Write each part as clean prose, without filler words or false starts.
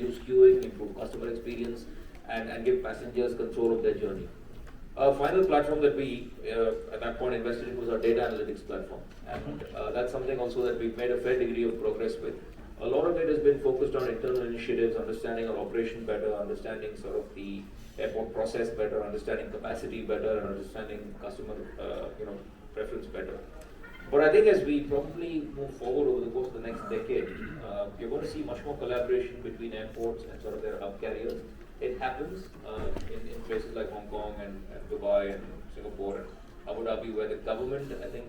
reduce queuing, improve customer experience, and give passengers control of their journey. Our final platform that we at that point invested in was our data analytics platform, and that's something also that we've made a fair degree of progress with. A lot of it has been focused on internal initiatives, understanding our operation better, understanding sort of the airport process better, understanding capacity better, and understanding customer preference better. But I think as we probably move forward over the course of the next decade, you're going to see much more collaboration between airports and sort of their hub carriers. It happens in places like Hong Kong and Dubai and Singapore and Abu Dhabi, where the government, I think,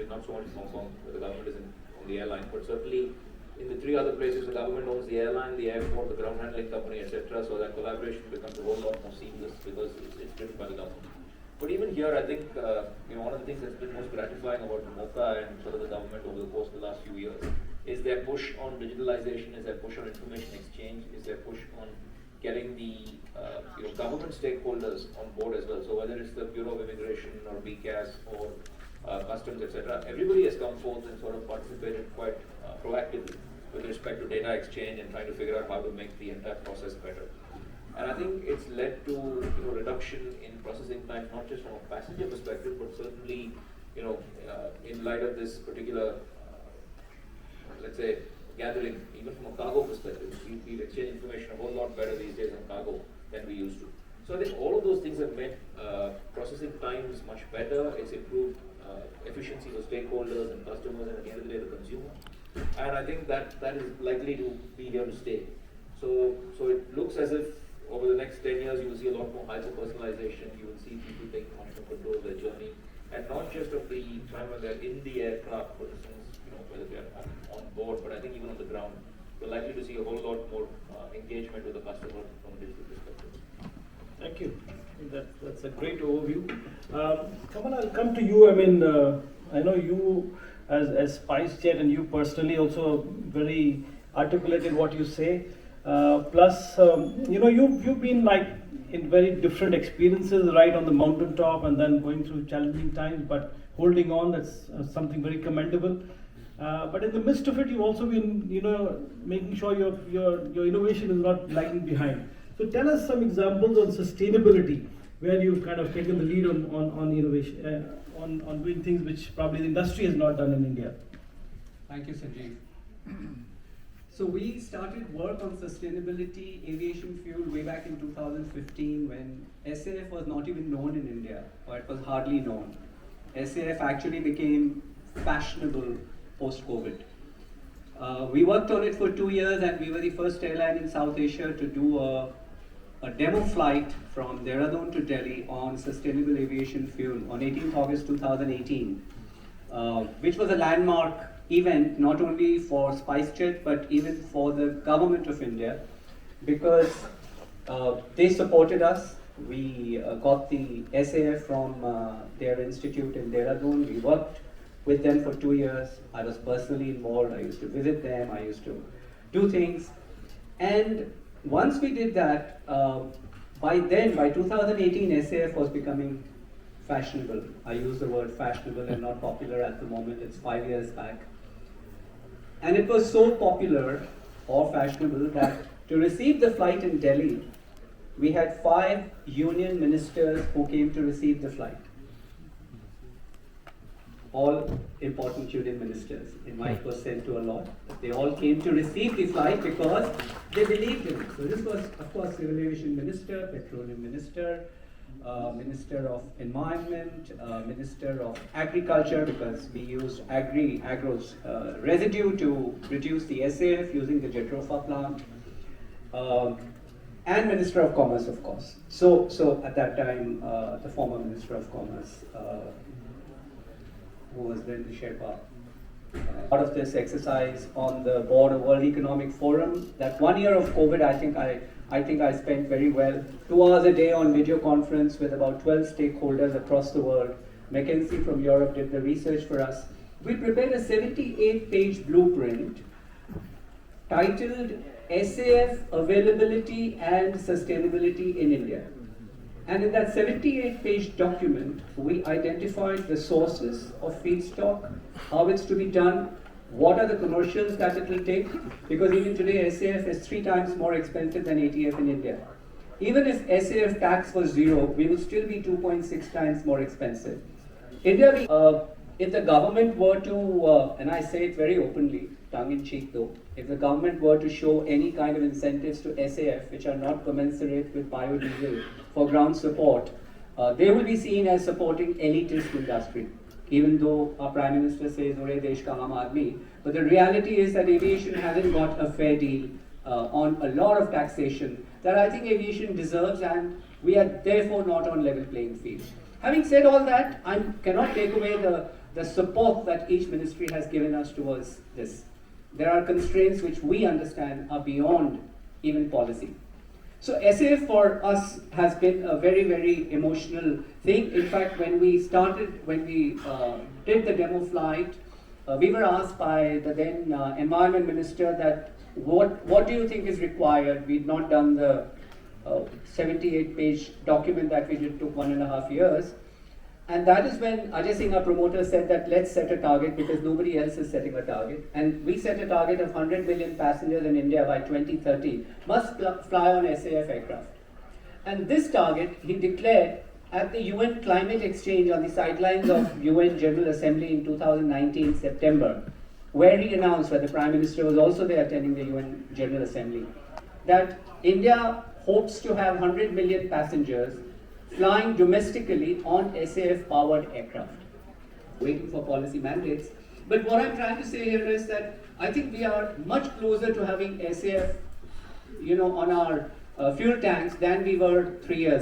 not so much in Hong Kong, where the government is on the airline, but certainly in the three other places, the government owns the airline, the airport, the ground handling company, etc. So that collaboration becomes a whole lot more seamless because it's driven by the government. But even here, I think one of the things that's been most gratifying about MoCA and sort of the government over the course of the last few years is their push on digitalization, is their push on information exchange, is their push on getting the government stakeholders on board as well. So whether it's the Bureau of Immigration or BCAS or Customs, etc., everybody has come forth and sort of participated quite proactively with respect to data exchange and trying to figure out how to make the entire process better. And I think it's led to reduction in processing time, not just from a passenger perspective, but certainly in light of this particular, let's say, gathering, even from a cargo perspective, we exchange information a whole lot better these days on cargo than we used to. So I think all of those things have made processing times much better. It's improved efficiency for stakeholders and customers, and at the end of the day, the consumer. And I think that is likely to be here to stay. So it looks as if over the next 10 years, you will see a lot more hyper-personalization. You will see people taking much more control of their journey, and not just of the time when they're in the aircraft, for instance, whether they're on board, but I think even on the ground, we're likely to see a whole lot more engagement with the customer from a digital perspective. Thank you. That's a great overview. Kamal, I'll come to you. I mean, I know you as SpiceJet and you personally also very articulated what you say. Plus, you've been like in very different experiences, right on the mountaintop and then going through challenging times, but holding on, that's something very commendable. But in the midst of it, you've also been, making sure your innovation is not lagging behind. So tell us some examples on sustainability, where you've kind of taken the lead on innovation, on doing things which probably the industry has not done in India. Thank you, Sanjeev. So we started work on sustainability aviation fuel way back in 2015 when SAF was not even known in India, or it was hardly known. SAF actually became fashionable post-COVID. We worked on it for 2 years, and we were the first airline in South Asia to do a demo flight from Dehradun to Delhi on sustainable aviation fuel on 18th August 2018, which was a landmark event not only for SpiceJet but even for the government of India, because they supported us. We got the SAF from their institute in Dehradun. We worked with them for 2 years. I was personally involved. I used to visit them. I used to do things. And once we did that, by 2018, SAF was becoming fashionable. I use the word fashionable and not popular at the moment. It's 5 years back. And it was so popular or fashionable that to receive the flight in Delhi, we had 5 union ministers who came to receive the flight. All important union ministers. Invite was sent to a lot. They all came to receive the flight because they believed in it. So this was, of course, Civil Aviation Minister, Petroleum Minister, Minister of Environment, Minister of Agriculture, because we used agro's residue to produce the SAF using the Jetrofa plant, and Minister of Commerce, of course. So at that time, the former Minister of Commerce, who was then the Sherpa, part of this exercise on the board of World Economic Forum. That 1 year of COVID, I think I spent very well. 2 hours a day on video conference with about 12 stakeholders across the world. McKinsey from Europe did the research for us. We prepared a 78-page blueprint titled SAF Availability and Sustainability in India. And in that 78-page document, we identified the sources of feedstock, how it's to be done, What are the commercials that it will take? Because even today, SAF is 3 times more expensive than ATF in India. Even if SAF tax was 0, we would still be 2.6 times more expensive. India, if the government were to, and I say it very openly, tongue in cheek though, if the government were to show any kind of incentives to SAF which are not commensurate with biodiesel for ground support, they will be seen as supporting elitist industry. Even though our Prime Minister says, "Ore desh ka aam aadmi," but the reality is that aviation hasn't got a fair deal on a lot of taxation that I think aviation deserves, and we are therefore not on level playing field. Having said all that, I cannot take away the support that each ministry has given us towards this. There are constraints which we understand are beyond even policy. So SAF for us has been a very, very emotional thing. In fact, when we did the demo flight, we were asked by the then Environment Minister that what do you think is required? We'd not done the 78-page document that we did, took 1.5 years. And that is when Ajay Singh, our promoter, said that let's set a target because nobody else is setting a target. And we set a target of 100 million passengers in India by 2030 must fly on SAF aircraft. And this target he declared at the UN Climate Exchange on the sidelines of UN General Assembly in 2019 September, where he announced, where the Prime Minister was also there attending the UN General Assembly, that India hopes to have 100 million passengers flying domestically on SAF-powered aircraft. Waiting for policy mandates. But what I'm trying to say here is that I think we are much closer to having SAF, on our fuel tanks than we were 3 years